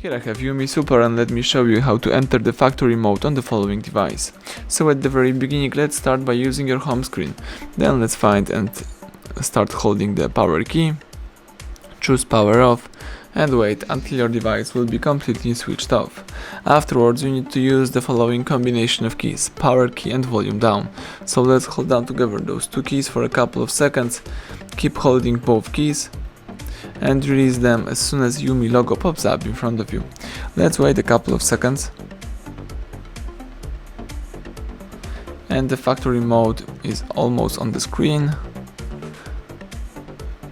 Here I have UMI Super, and let me show you how to enter the factory mode on the following device. So at the very beginning, let's start by using your home screen. Then let's find and start holding the power key, choose power off, and wait until your device will be completely switched off. Afterwards, you need to use the following combination of keys, power key and volume down. So let's hold down together those two keys for a couple of seconds, keep holding both keys, and release them as soon as UMI logo pops up in front of you. Let's wait a couple of seconds. And the factory mode is almost on the screen.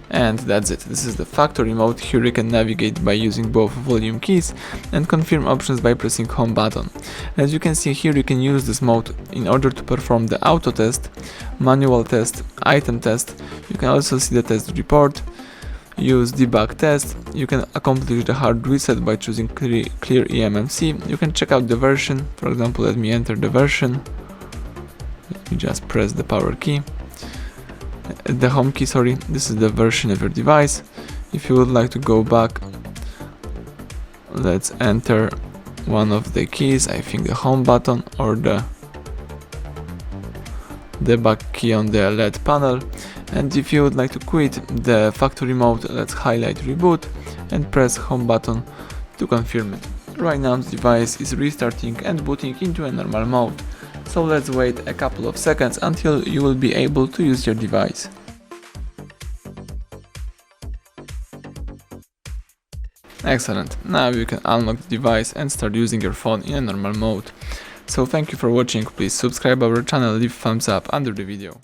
And that's it. This is the factory mode. Here you can navigate by using both volume keys and confirm options by pressing home button. As you can see here, you can use this mode in order to perform the auto test, manual test, item test. You can also see the test report, use debug test. You can accomplish the hard reset by choosing clear eMMC. You can check out the version. For example, let me enter the version. Let me just press the power key. The home key, sorry, this is the version of your device. If you would like to go back, let's enter one of the keys, I think the home button or the debug key on the LED panel. And if you would like to quit the factory mode, let's highlight reboot and press home button to confirm it. Right now the device is restarting and booting into a normal mode. So let's wait a couple of seconds until you will be able to use your device. Excellent, now you can unlock the device and start using your phone in a normal mode. So thank you for watching, please subscribe our channel, leave thumbs up under the video.